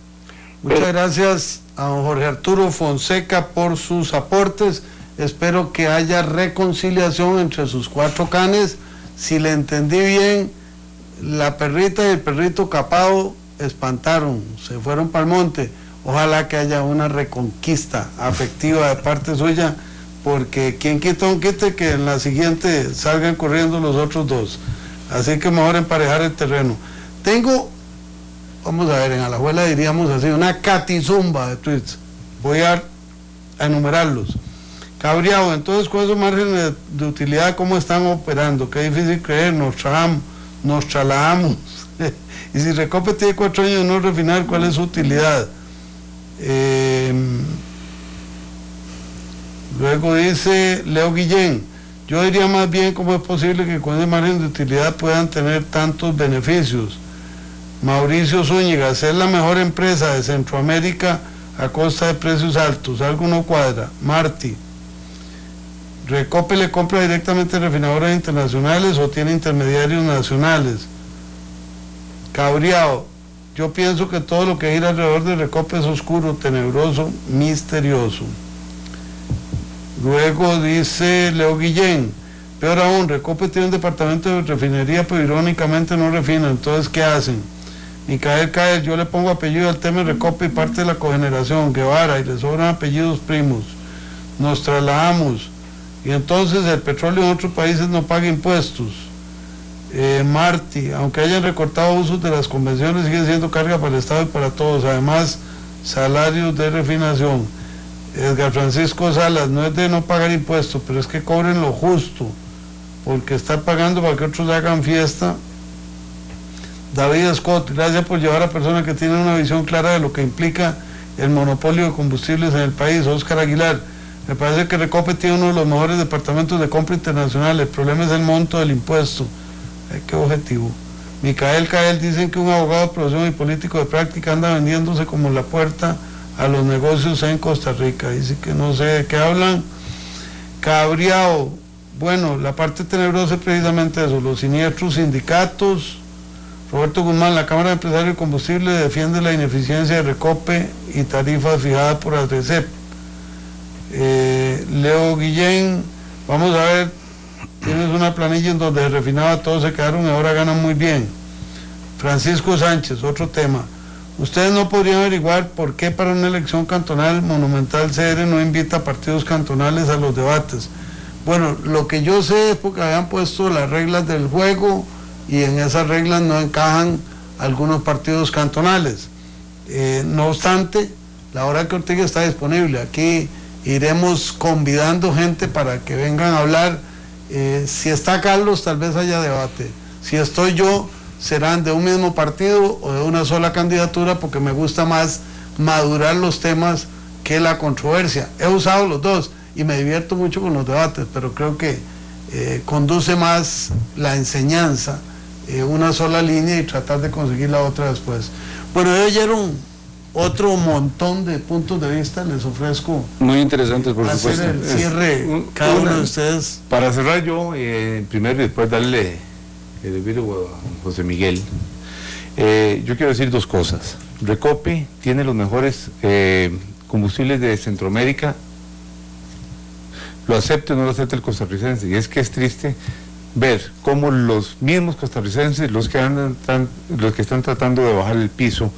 Speaker 2: Muchas gracias a don Jorge Arturo Fonseca por sus aportes. Espero que haya reconciliación entre sus 4 canes. Si le entendí bien, la perrita y el perrito capado espantaron, se fueron para el monte. Ojalá que haya una reconquista afectiva de parte suya, porque quien quita un quite, que en la siguiente salgan corriendo los otros 2. Así que mejor emparejar el terreno. Tengo, vamos a ver, en Alajuela diríamos así, una catizumba de tweets. Voy a enumerarlos. Cabreado, entonces con esos márgenes de utilidad, ¿cómo están operando? Qué difícil creer, nos trasladamos. Y si Recope tiene 4 años de no refinar, ¿cuál es su utilidad? Luego dice Leo Guillén, yo diría más bien cómo es posible que con ese margen de utilidad puedan tener tantos beneficios. Mauricio Zúñiga, ser la mejor empresa de Centroamérica a costa de precios altos, algo no cuadra. Martí, ¿Recope le compra directamente a refinadoras internacionales o tiene intermediarios nacionales? Cabreado, yo pienso que todo lo que gira alrededor de Recope es oscuro, tenebroso, misterioso. Luego dice Leo Guillén, Peor aún, Recope tiene un departamento de refinería, pero irónicamente no refina. Entonces, ¿qué hacen? Micael, yo le pongo apellido al tema de Recope y parte de la cogeneración, Guevara, y le sobran apellidos primos. Nos trasladamos, y entonces el petróleo en otros países no paga impuestos. Martí, aunque hayan recortado usos de las convenciones, sigue siendo carga para el Estado y para todos. Además, salarios de refinación. Edgar Francisco Salas, no es de no pagar impuestos, pero es que cobren lo justo, porque estar pagando para que otros hagan fiesta. David Scott, gracias por llevar a personas que tienen una visión clara de lo que implica el monopolio de combustibles en el país. Oscar Aguilar, me parece que Recope tiene uno de los mejores departamentos de compra internacional, el problema es el monto del impuesto. Qué objetivo. Micael Cael, dicen que un abogado de profesión y político de práctica anda vendiéndose como la puerta a los negocios en Costa Rica. Dice que no sé de qué hablan. Cabriao, bueno, la parte tenebrosa es precisamente eso, los siniestros sindicatos. Roberto Guzmán, la Cámara de Empresarios de Combustible defiende la ineficiencia de Recope y tarifas fijadas por ADRECEP. Leo Guillén, vamos a ver, tienes una planilla en donde refinaba todos se quedaron y ahora ganan muy bien. Francisco Sánchez, otro tema. Ustedes no podrían averiguar por qué para una elección cantonal Monumental CR no invita a partidos cantonales a los debates. Bueno, lo que yo sé es porque habían puesto las reglas del juego y en esas reglas no encajan algunos partidos cantonales. No obstante, la hora que Ortega está disponible, aquí iremos convidando gente para que vengan a hablar. Si está Carlos, tal vez haya debate. Si estoy yo, serán de un mismo partido o de una sola candidatura, porque me gusta más madurar los temas que la controversia. He usado los dos y me divierto mucho con los debates, pero creo que conduce más la enseñanza, una sola línea y tratar de conseguir la otra después. Bueno, oyeron otro montón de puntos de vista, les ofrezco
Speaker 4: muy interesantes, por supuesto.
Speaker 2: Hacer el cierre cada uno de ustedes.
Speaker 3: Para cerrar yo, primero y después darle el video a José Miguel, yo quiero decir dos cosas. Recope tiene los mejores combustibles de Centroamérica, lo acepte o no lo acepte el costarricense, y es que es triste ver cómo los mismos costarricenses, los que están tratando de bajar el piso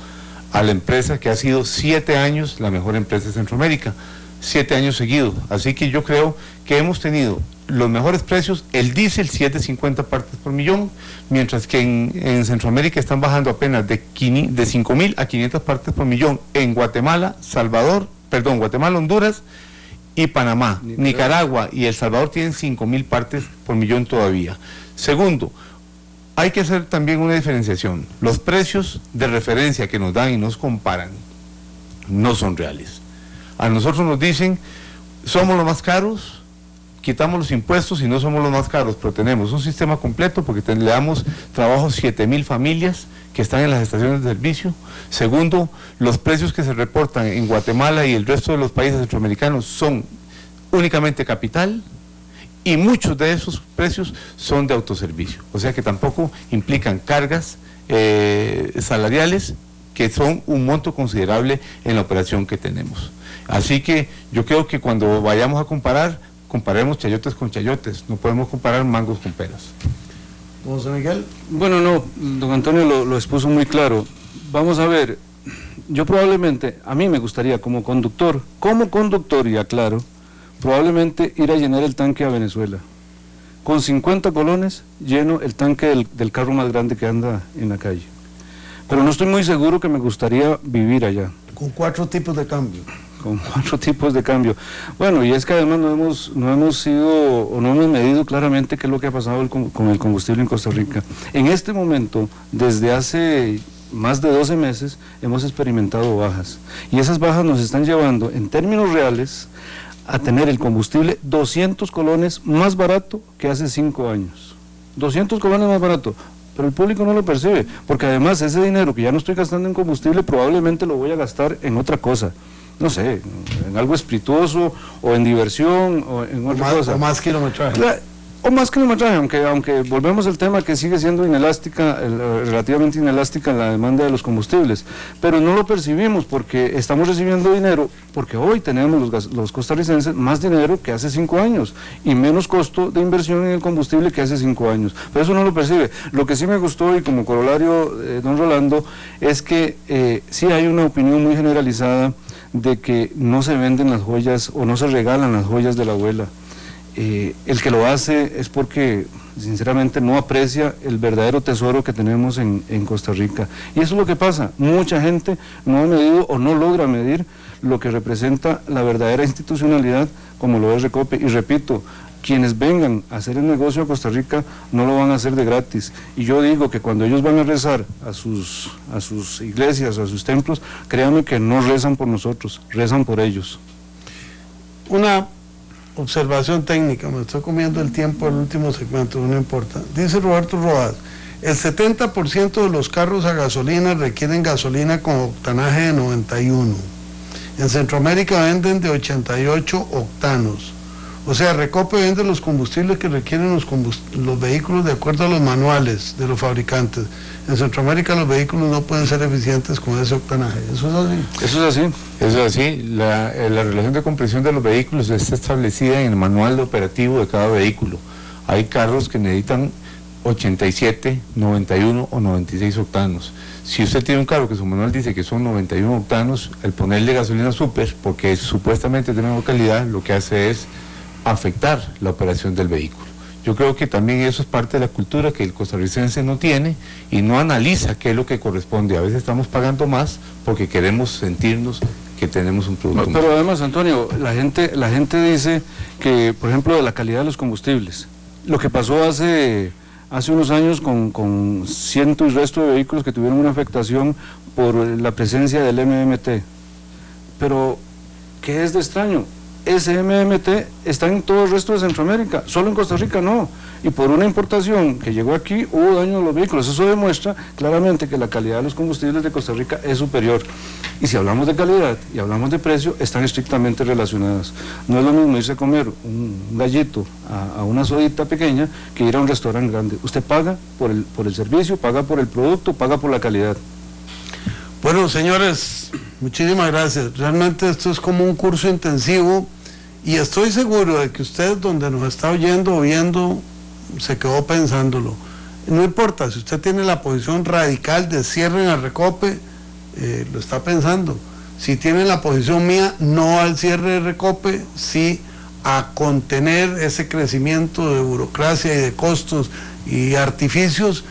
Speaker 3: a la empresa que ha sido 7 años la mejor empresa de Centroamérica, 7 años seguidos. Así que yo creo que hemos tenido los mejores precios, el diésel 7.50 partes por millón, mientras que en Centroamérica están bajando apenas de 5.000 a 500 partes por millón en Guatemala, Honduras y Panamá. Nicaragua y El Salvador tienen 5.000 partes por millón todavía. Segundo, hay que hacer también una diferenciación. Los precios de referencia que nos dan y nos comparan no son reales. A nosotros nos dicen, somos los más caros, quitamos los impuestos y no somos los más caros, pero tenemos un sistema completo porque le damos trabajo a 7.000 familias que están en las estaciones de servicio. Segundo, los precios que se reportan en Guatemala y el resto de los países centroamericanos son únicamente capital, y muchos de esos precios son de autoservicio, o sea que tampoco implican cargas salariales, que son un monto considerable en la operación que tenemos. Así que yo creo que cuando vayamos a comparar, comparemos chayotes con chayotes, no podemos comparar mangos con peras.
Speaker 2: José Miguel.
Speaker 4: Bueno, no, don Antonio lo expuso muy claro. Vamos a ver, yo probablemente, a mí me gustaría como conductor, y aclaro, probablemente ir a llenar el tanque a Venezuela. Con 50 colones lleno el tanque del carro más grande que anda en la calle. Pero no estoy muy seguro que me gustaría vivir allá.
Speaker 2: Con 4 tipos de cambio.
Speaker 4: Con 4 tipos de cambio. Bueno, y es que además no hemos medido claramente qué es lo que ha pasado con el combustible en Costa Rica. En este momento, desde hace más de 12 meses, hemos experimentado bajas. Y esas bajas nos están llevando, en términos reales, a tener el combustible 200 colones más barato que hace 5 años. 200 colones más barato, pero el público no lo percibe, porque además ese dinero que ya no estoy gastando en combustible probablemente lo voy a gastar en otra cosa. No sé, en algo espirituoso, o en diversión, o en otra cosa.
Speaker 2: O más kilometraje.
Speaker 4: o más kilometraje, aunque volvemos al tema que sigue siendo inelástica, relativamente inelástica la demanda de los combustibles, pero no lo percibimos porque estamos recibiendo dinero, porque hoy tenemos los costarricenses más dinero que hace 5 años y menos costo de inversión en el combustible que hace 5 años, pero eso no lo percibe. Lo que sí me gustó, y como corolario, don Rolando, es que sí hay una opinión muy generalizada de que no se venden las joyas o no se regalan las joyas de la abuela. El que lo hace es porque sinceramente no aprecia el verdadero tesoro que tenemos en Costa Rica, y eso es lo que pasa. Mucha gente no ha medido o no logra medir lo que representa la verdadera institucionalidad como lo es Recope, y repito, quienes vengan a hacer el negocio a Costa Rica no lo van a hacer de gratis, y yo digo que cuando ellos van a rezar a sus iglesias, a sus templos, créanme que no rezan por nosotros, rezan por ellos.
Speaker 2: Una observación técnica, me estoy comiendo el tiempo del último segmento, no importa. Dice Roberto Rojas, el 70% de los carros a gasolina requieren gasolina con octanaje de 91. En Centroamérica venden de 88 octanos. O sea, Recope vende los combustibles que requieren los vehículos de acuerdo a los manuales de los fabricantes. En Centroamérica los vehículos no pueden ser eficientes con ese octanaje. ¿Eso es así?
Speaker 3: Eso es así. Eso es así. La relación de compresión de los vehículos está establecida en el manual de operativo de cada vehículo. Hay carros que necesitan 87, 91 o 96 octanos. Si usted tiene un carro que su manual dice que son 91 octanos, el ponerle gasolina super, porque supuestamente tiene mejor calidad, lo que hace es afectar la operación del vehículo. Yo creo que también eso es parte de la cultura que el costarricense no tiene y no analiza qué es lo que corresponde. A veces estamos pagando más porque queremos sentirnos que tenemos un producto.
Speaker 4: Pero además, Antonio, la gente dice que, por ejemplo, de la calidad de los combustibles, lo que pasó hace unos años con ciento y resto de vehículos que tuvieron una afectación por la presencia del MMT. Pero, ¿qué es de extraño? Ese MMT está en todo el resto de Centroamérica, solo en Costa Rica no, y por una importación que llegó aquí hubo daño a los vehículos. Eso demuestra claramente que la calidad de los combustibles de Costa Rica es superior, y si hablamos de calidad y hablamos de precio, están estrictamente relacionadas. No es lo mismo irse a comer un gallito a una sodita pequeña que ir a un restaurante grande. Usted paga por el servicio, paga por el producto, paga por la calidad.
Speaker 2: Bueno, señores, muchísimas gracias. Realmente esto es como un curso intensivo, y estoy seguro de que usted, donde nos está oyendo o viendo, se quedó pensándolo. No importa, si usted tiene la posición radical de cierren al Recope, lo está pensando. Si tiene la posición mía, no al cierre de Recope, sí a contener ese crecimiento de burocracia y de costos y artificios,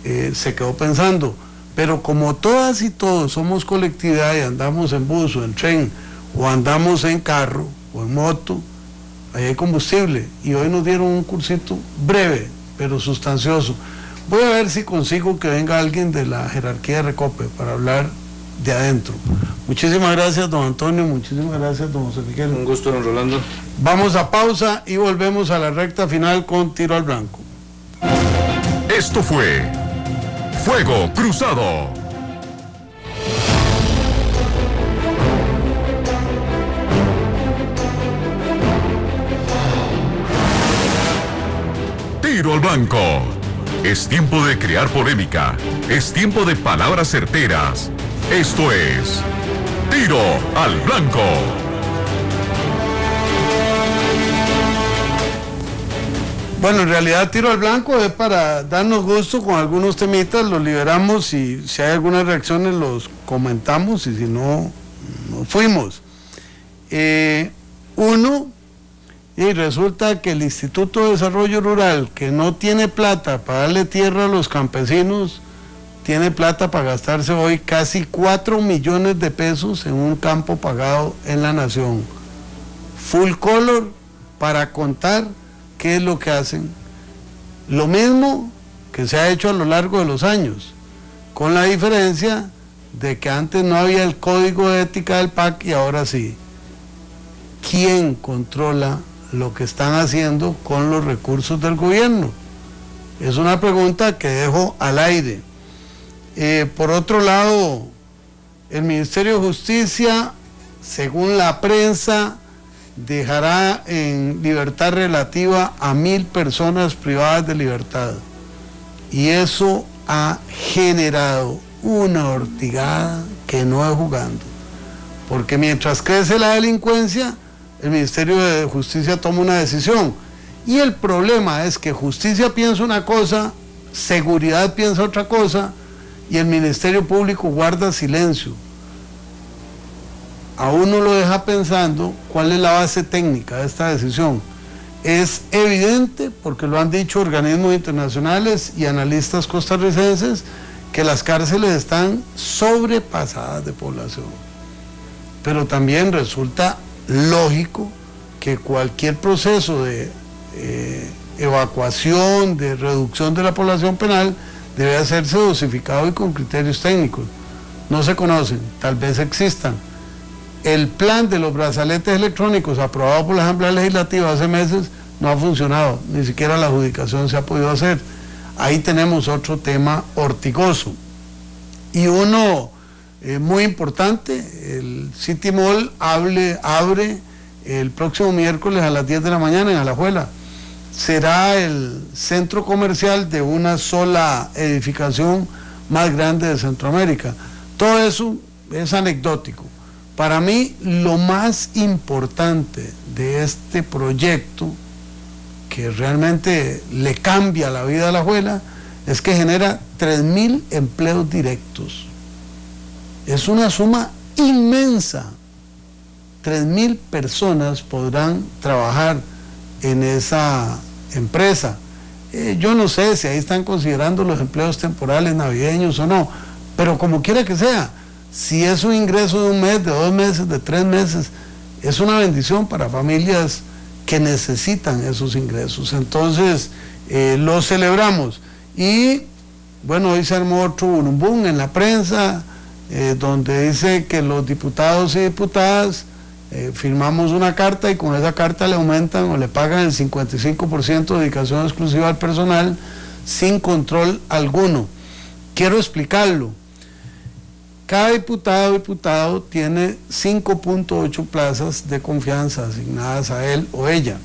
Speaker 2: se quedó pensando. Pero como todas y todos somos colectividad y andamos en bus o en tren o andamos en carro o en moto, ahí hay combustible, y hoy nos dieron un cursito breve pero sustancioso. Voy a ver si consigo que venga alguien de la jerarquía de Recope para hablar de adentro. Muchísimas gracias, don Antonio, muchísimas gracias, don José Miguel.
Speaker 4: Un gusto, don Rolando.
Speaker 2: Vamos a pausa y volvemos a la recta final con Tiro al Blanco.
Speaker 1: Esto fue Fuego Cruzado. Tiro al Blanco. Es tiempo de crear polémica. Es tiempo de palabras certeras. Esto es Tiro al Blanco.
Speaker 2: Bueno, en realidad Tiro al Blanco es para darnos gusto con algunos temitas, los liberamos y si hay algunas reacciones los comentamos y si no, nos fuimos. Y resulta que el Instituto de Desarrollo Rural, que no tiene plata para darle tierra a los campesinos, tiene plata para gastarse hoy casi 4 millones de pesos en un campo pagado en la nación. Full color para contar qué es lo que hacen. Lo mismo que se ha hecho a lo largo de los años, con la diferencia de que antes no había el código de ética del PAC y ahora sí. ¿Quién controla lo que están haciendo con los recursos del gobierno? Es una pregunta que dejo al aire. Por otro lado, el Ministerio de Justicia, según la prensa, dejará en libertad relativa a 1.000 personas privadas de libertad. Y eso ha generado una ortigada que no es jugando. Porque mientras crece la delincuencia, el Ministerio de Justicia toma una decisión. Y el problema es que Justicia piensa una cosa, Seguridad piensa otra cosa, y el Ministerio Público guarda silencio. A uno lo deja pensando cuál es la base técnica de esta decisión. Es evidente, porque lo han dicho organismos internacionales y analistas costarricenses, que las cárceles están sobrepasadas de población. Pero también resulta lógico que cualquier proceso de evacuación, de reducción de la población penal, debe hacerse dosificado y con criterios técnicos. No se conocen, tal vez existan. El plan de los brazaletes electrónicos aprobado por la Asamblea Legislativa hace meses no ha funcionado, ni siquiera la adjudicación se ha podido hacer. Ahí tenemos otro tema ortigoso. Y uno muy importante, el City Mall abre el próximo miércoles a las 10 de la mañana en Alajuela. Será el centro comercial de una sola edificación más grande de Centroamérica. Todo eso es anecdótico. Para mí, lo más importante de este proyecto, que realmente le cambia la vida a Alajuela, es que genera 3.000 empleos directos. Es una suma inmensa. 3.000 personas podrán trabajar en esa empresa. Yo no sé si ahí están considerando los empleos temporales navideños o no, pero como quiera que sea, si es un ingreso de 1 mes, de 2 meses, de 3 meses, es una bendición para familias que necesitan esos ingresos. Entonces, lo celebramos. Y bueno, hoy se armó otro burumbum en la prensa, donde dice que los diputados y diputadas firmamos una carta y con esa carta le aumentan o le pagan el 55% de dedicación exclusiva al personal sin control alguno. Quiero explicarlo. Cada diputado o diputado tiene 5.8 plazas de confianza asignadas a él o ella.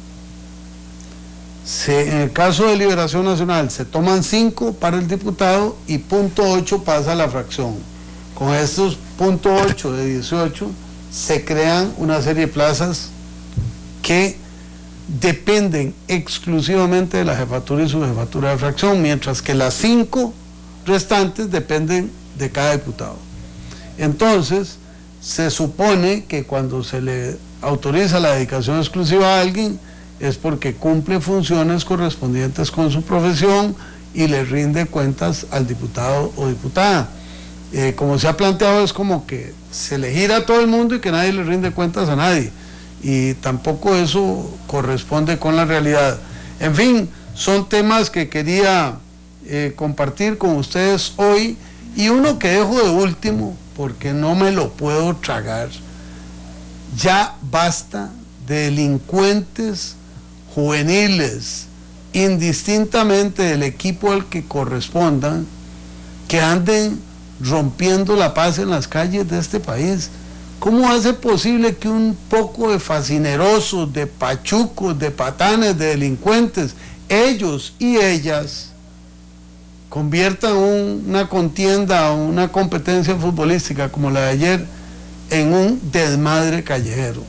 Speaker 2: En el caso de Liberación Nacional se toman 5 para el diputado y 0.8 pasa a la fracción. Con estos 0.8 de 18 se crean una serie de plazas que dependen exclusivamente de la jefatura y subjefatura de fracción, mientras que las 5 restantes dependen de cada diputado. Entonces, se supone que cuando se le autoriza la dedicación exclusiva a alguien es porque cumple funciones correspondientes con su profesión y le rinde cuentas al diputado o diputada. Como se ha planteado, es como que se le gira a todo el mundo y que nadie le rinde cuentas a nadie, y tampoco eso corresponde con la realidad. En fin, son temas que quería compartir con ustedes hoy, y uno que dejo de último porque no me lo puedo tragar. Ya basta de delincuentes juveniles, indistintamente del equipo al que correspondan, que anden rompiendo la paz en las calles de este país. ¿Cómo hace posible que un poco de fascinerosos, de pachucos, de patanes, de delincuentes, ellos y ellas, conviertan una contienda o una competencia futbolística como la de ayer en un desmadre callejero?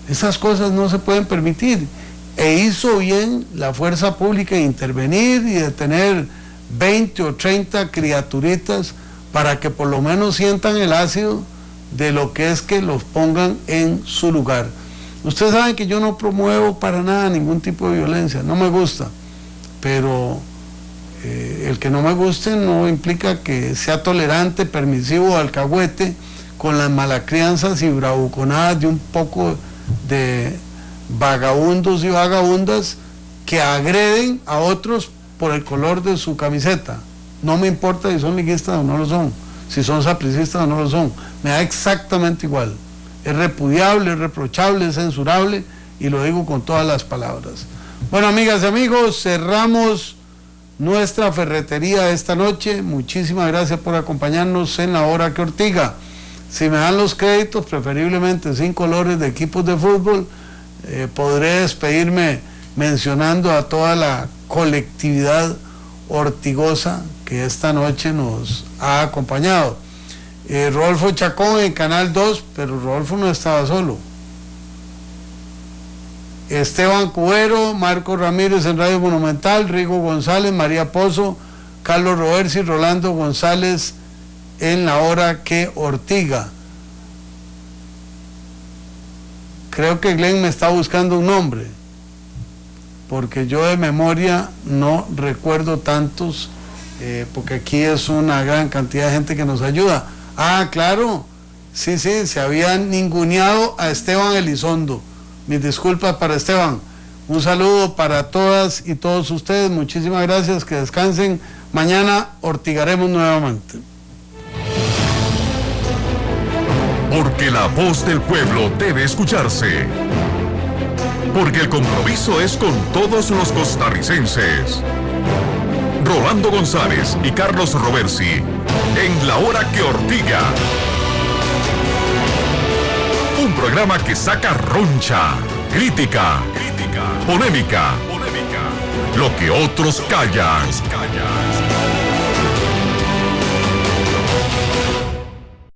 Speaker 2: Esas cosas no se pueden permitir. E hizo bien la fuerza pública en intervenir y detener 20 o 30 criaturitas para que por lo menos sientan el ácido de lo que es que los pongan en su lugar. Ustedes saben que yo no promuevo para nada ningún tipo de violencia, no me gusta, pero el que no me guste no implica que sea tolerante, permisivo, alcahuete con las malacrianzas y bravuconadas de un poco de vagabundos y vagabundas que agreden a otros por el color de su camiseta. No me importa si son liguistas o no lo son, si son sapricistas o no lo son, me da exactamente igual. Es repudiable, es reprochable, es censurable, y lo digo con todas las palabras. Bueno, amigas y amigos, cerramos nuestra ferretería esta noche. Muchísimas gracias por acompañarnos en La Hora que Ortiga. Si me dan los créditos, preferiblemente sin colores de equipos de fútbol, podré despedirme mencionando a toda la colectividad ortigosa que esta noche nos ha acompañado. Rodolfo Chacón en Canal 2, pero Rodolfo no estaba solo. Esteban Cubero, Marco Ramírez en Radio Monumental, Rigo González, María Pozo, Carlos Roversi, Rolando González en La Hora que Ortiga. Creo que Glenn me está buscando un nombre, porque yo de memoria no recuerdo tantos, porque aquí es una gran cantidad de gente que nos ayuda. Ah, claro, sí, se habían ninguneado a Esteban Elizondo. Mis disculpas para Esteban. Un saludo para todas y todos ustedes. Muchísimas gracias, que descansen. Mañana ortigaremos nuevamente.
Speaker 1: Porque la voz del pueblo debe escucharse. Porque el compromiso es con todos los costarricenses. Rolando González y Carlos Roversi en La Hora que Ortiga. Un programa que saca roncha, crítica, polémica, lo que otros callan.